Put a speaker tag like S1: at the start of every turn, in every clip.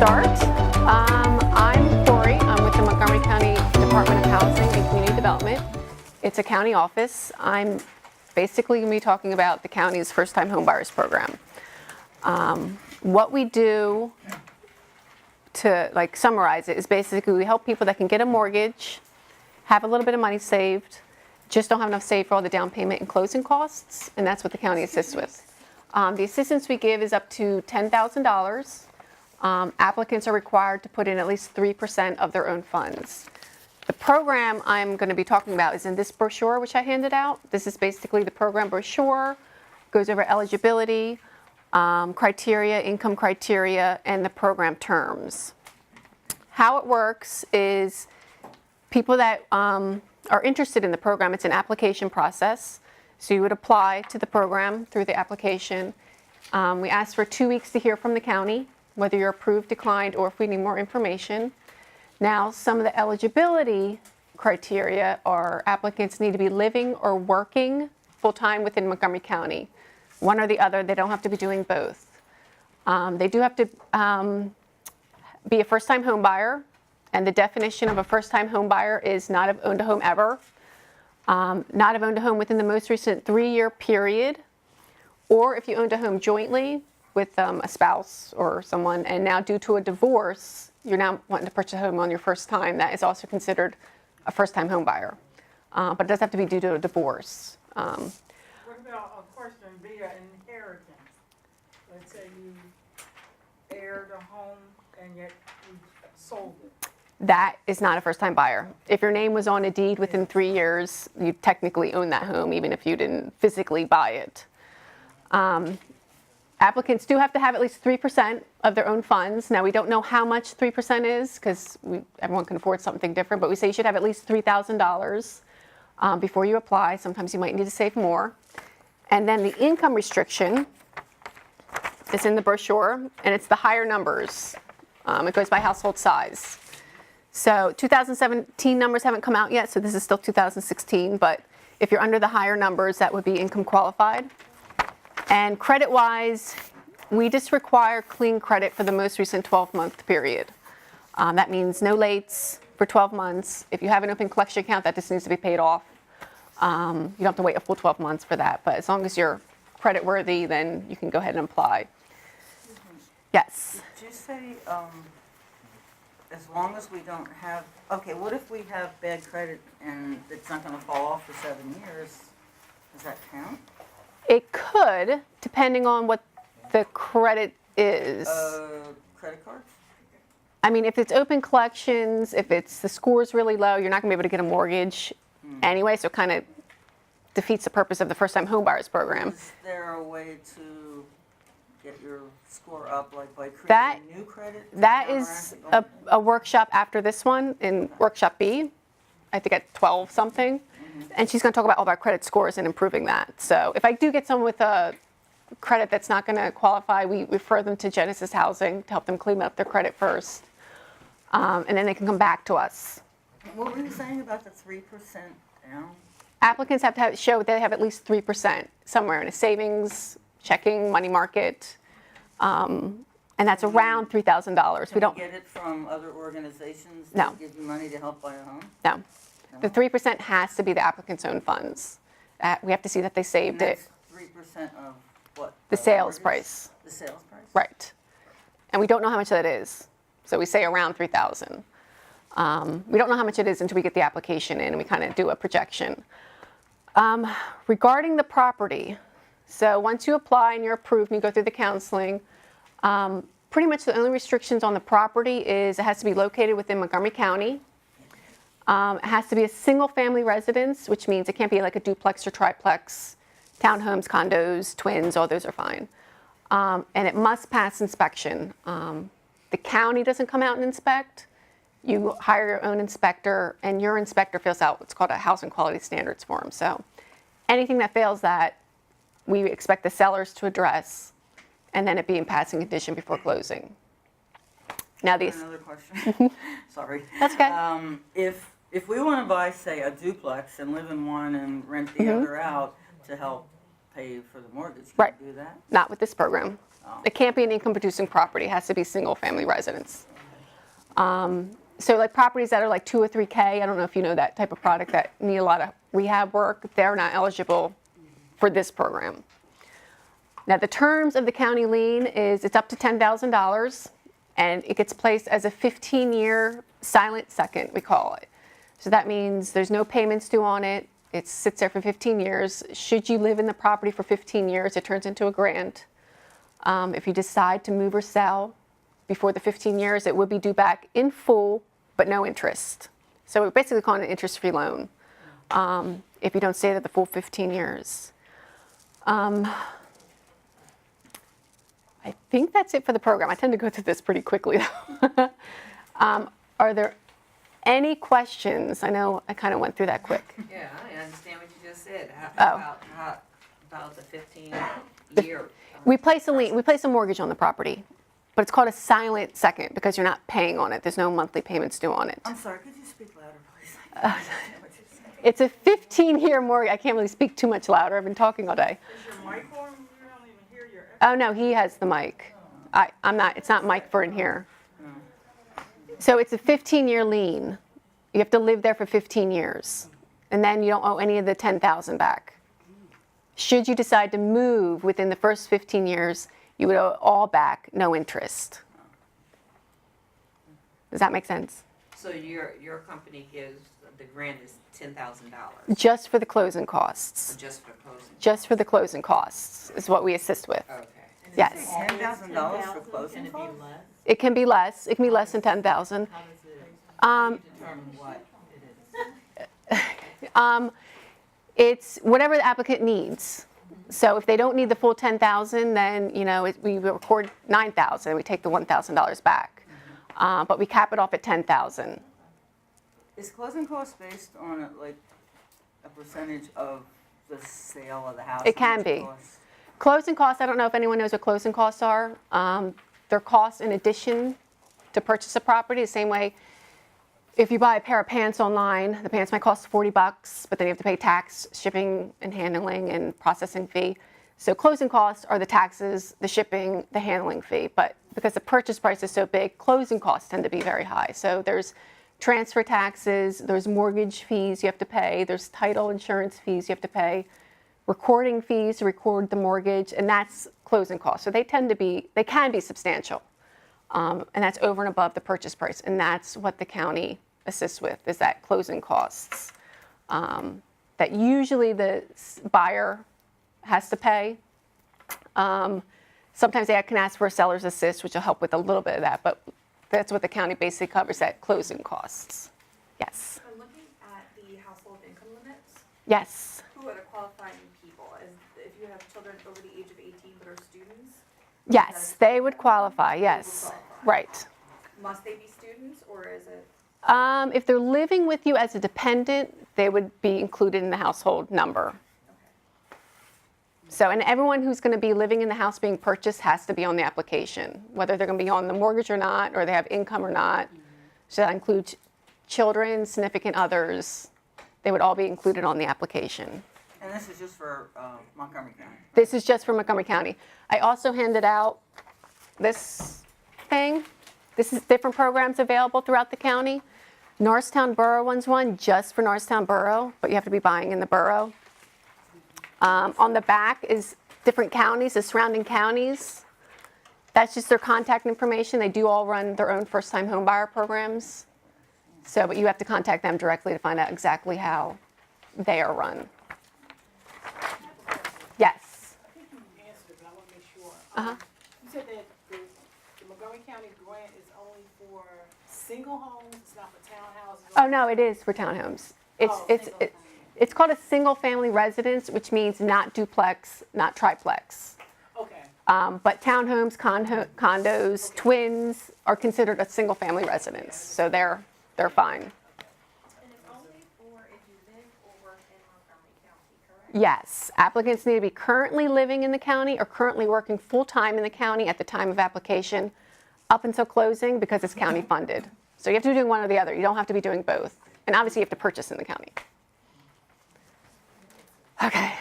S1: start. I'm Kori. I'm with the Montgomery County Department of Housing and Community Development. It's a county office. I'm basically going to be talking about the county's first-time homebuyers program. What we do to summarize it is basically we help people that can get a mortgage, have a little bit of money saved, just don't have enough saved for all the down payment and closing costs, and that's what the county assists with. The assistance we give is up to $10,000. Applicants are required to put in at least 3% of their own funds. The program I'm going to be talking about is in this brochure which I handed out. This is basically the program brochure, goes over eligibility, criteria, income criteria, and the program terms. How it works is people that are interested in the program, it's an application process. So you would apply to the program through the application. We ask for 2 weeks to hear from the county, whether you're approved, declined, or if we need more information. Now, some of the eligibility criteria are applicants need to be living or working full-time within Montgomery County. One or the other, they don't have to be doing both. They do have to be a first-time home buyer, and the definition of a first-time home buyer is not have owned a home ever, not have owned a home within the most recent 3-year period, or if you owned a home jointly with a spouse or someone, and now due to a divorce, you're now wanting to purchase a home on your first time, that is also considered a first-time home buyer. But it does have to be due to a divorce.
S2: What about a question via inheritance? Let's say you heired a home and yet you sold it.
S1: That is not a first-time buyer. If your name was on a deed within 3 years, you technically own that home, even if you didn't physically buy it. Applicants do have to have at least 3% of their own funds. Now, we don't know how much 3% is because everyone can afford something different, but we say you should have at least $3,000 before you apply. Sometimes you might need to save more. And then the income restriction is in the brochure, and it's the higher numbers. It goes by household size. So 2017 numbers haven't come out yet, so this is still 2016, but if you're under the higher numbers, that would be income qualified. And credit-wise, we just require clean credit for the most recent 12-month period. That means no lates for 12 months. If you have an open collection account, that just needs to be paid off. You don't have to wait a full 12 months for that, but as long as you're credit-worthy, then you can go ahead and apply. Yes?
S3: Did you say, as long as we don't have, okay, what if we have bad credit and it's not going to fall off for 7 years? Does that count?
S1: It could, depending on what the credit is.
S3: Credit cards?
S1: I mean, if it's open collections, if it's the score's really low, you're not going to be able to get a mortgage anyway, so it kind of defeats the purpose of the first-time homebuyers program.
S3: Is there a way to get your score up, like by creating new credit?
S1: That is a workshop after this one in workshop B, I think at 12 something. And she's going to talk about all about credit scores and improving that. So if I do get someone with a credit that's not going to qualify, we refer them to Genesis Housing to help them clean up their credit first. And then they can come back to us.
S3: What were you saying about the 3% down?
S1: Applicants have to show they have at least 3% somewhere in a savings, checking, money market. And that's around $3,000. We don't
S3: get it from other organizations
S1: No.
S3: that give you money to help buy a home?
S1: No. The 3% has to be the applicant's own funds. We have to see that they saved
S3: And
S1: it.
S3: that's 3% of what?
S1: The sales
S3: mortgage?
S1: price.
S3: The sales price?
S1: Right. And we don't know how much that is. So we say around $3,000. We don't know how much it is until we get the application in and we kind of do a projection. Regarding the property, so once you apply and you're approved and you go through the counseling, pretty much the only restrictions on the property is it has to be located within Montgomery County. It has to be a single-family residence, which means it can't be like a duplex or triplex, townhomes, condos, twins, all those are fine. And it must pass inspection. The county doesn't come out and inspect. You hire your own inspector, and your inspector fills out what's called a housing quality standards form. So anything that fails that, we expect the sellers to address, and then it be in passing condition before closing. Now these.
S3: Another question. Sorry.
S1: That's okay.
S3: If we want to buy, say, a duplex and live in one and rent the other out to help pay for the mortgage, can
S1: Right.
S3: we do that?
S1: Not with this program. It can't be an income-producing property. It has to be single-family residence. So like properties that are like 2 or 3K, I don't know if you know that type of product that need a lot of rehab work, they're not eligible for this program. Now, the terms of the county lien is it's up to $10,000, and it gets placed as a 15-year silent second, we call it. So that means there's no payments due on it. It sits there for 15 years. Should you live in the property for 15 years, it turns into a grant. If you decide to move or sell before the 15 years, it would be due back in full, but no interest. So we're basically calling it an interest-free loan if you don't stay there the full 15 years. I think that's it for the program. I tend to go through this pretty quickly, though. Are there any questions? I know I kind of went through that quick.
S4: Yeah, I understand what you just said.
S1: Oh.
S4: How about the 15-year?
S1: We place a lien, we place a mortgage on the property, but it's called a silent second because you're not paying on it. There's no monthly payments due on it.
S3: I'm sorry, could you speak louder, please?
S1: It's a 15-year mortgage. I can't really speak too much louder. I've been talking all day.
S2: Is your mic on? We don't even hear your echo.
S1: Oh, no, he has the mic. I'm not, it's not mic for in here. So it's a 15-year lien. You have to live there for 15 years. And then you don't owe any of the $10,000 back. Should you decide to move within the first 15 years, you would owe it all back, no interest. Does that make sense?
S4: So your company gives, the grant is $10,000
S1: Just for the closing costs.
S4: just for closing?
S1: Just for the closing costs is what we assist with.
S4: Okay.
S1: Yes.
S3: $10,000 for closing costs?
S1: It can be less. It can be less than 10,000.
S4: Determine what it is.
S1: It's whatever the applicant needs. So if they don't need the full 10,000, then we record 9,000 and we take the $1,000 back. But we cap it off at 10,000.
S3: Is closing costs based on a percentage of the sale of the house?
S1: It can
S3: How much
S1: be.
S3: costs?
S1: Closing costs, I don't know if anyone knows what closing costs are. They're costs in addition to purchase a property, the same way if you buy a pair of pants online, the pants might cost $40, but then you have to pay tax, shipping and handling and processing fee. So closing costs are the taxes, the shipping, the handling fee. But because the purchase price is so big, closing costs tend to be very high. So there's transfer taxes, there's mortgage fees you have to pay, there's title insurance fees you have to pay, recording fees to record the mortgage, and that's closing costs. So they can be substantial. And that's over and above the purchase price. And that's what the county assists with, is that closing costs that usually the buyer has to pay. Sometimes they can ask for a seller's assist, which will help with a little bit of that. But that's what the county basically covers, that closing costs. Yes.
S5: I'm looking at the household income limits.
S1: Yes.
S5: Who are the qualifying people? If you have children over the age of 18 but are students,
S1: Yes, they would qualify, yes.
S5: qualify.
S1: Right.
S5: must they be students or is it?
S1: If they're living with you as a dependent, they would be included in the household number. So, and everyone who's going to be living in the house being purchased has to be on the application, whether they're going to be on the mortgage or not, or they have income or not. So that includes children, significant others. They would all be included on the application.
S3: And this is just for Montgomery County?
S1: This is just for Montgomery County. I also handed out this thing. This is different programs available throughout the county. Norristown Borough one's one just for Norristown Borough, but you have to be buying in the borough. On the back is different counties, the surrounding counties. That's just their contact information. They do all run their own first-time home buyer programs. So, but you have to contact them directly to find out exactly how they are run. Yes.
S2: I think you answered it, but I want to make sure.
S1: Uh-huh.
S2: You said that the Montgomery County grant is only for single homes, it's not for townhouses?
S1: Oh, no, it is for townhomes. It's called a single-family residence, which means not duplex, not triplex.
S2: Okay,
S1: But townhomes, condos, twins are considered a single-family residence, so they're fine.
S5: And it's only for if you live or work in Montgomery County, correct?
S1: Yes, applicants need to be currently living in the county or currently working full-time in the county at the time of application up until closing because it's county funded. So you have to be doing one or the other. You don't have to be doing both. And obviously you have to purchase in the county. Okay,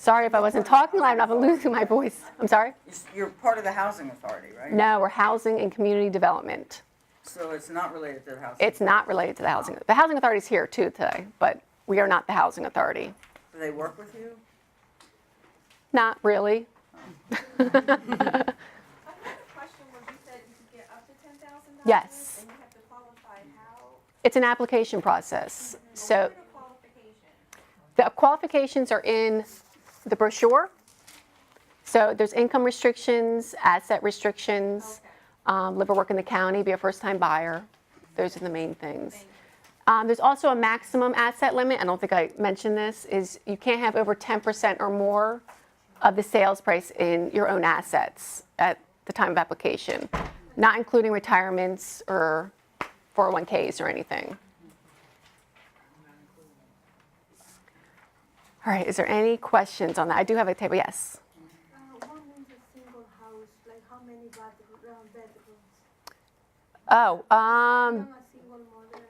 S1: Sorry if I wasn't talking loud enough, I'm losing my voice. I'm sorry?
S3: You're part of the housing authority, right?
S1: No, we're housing and community development.
S3: So it's not related to the housing?
S1: It's not related to the housing. The housing authority's here too today, but we are not the housing authority.
S3: Do they work with you?
S1: Not really.
S5: Another question was you said you could get up to $10,000?
S1: Yes.
S5: And you have to qualify how?
S1: It's an application process. So
S5: What are the qualifications?
S1: the qualifications are in the brochure. So there's income restrictions, asset restrictions, live or work in the county, be a first-time buyer. Those are the main things. There's also a maximum asset limit. I don't think I mentioned this, is you can't have over 10% or more of the sales price in your own assets at the time of application, not including retirements or 401ks or anything. All right, is there any questions on that? I do have a table, yes.
S6: What means a single house? Like how many bedrooms?
S1: Oh,
S6: I'm a single mother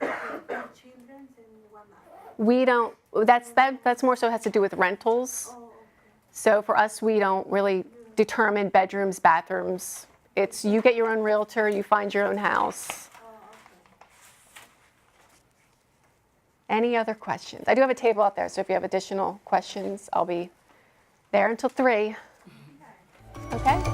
S6: and two children and one adult.
S1: we don't, that's more so has to do with rentals.
S6: Oh, okay.
S1: So for us, we don't really determine bedrooms, bathrooms. It's you get your own realtor, you find your own house.
S6: Oh, okay.
S1: Any other questions? I do have a table out there, so if you have additional questions, I'll be there until 3. Okay?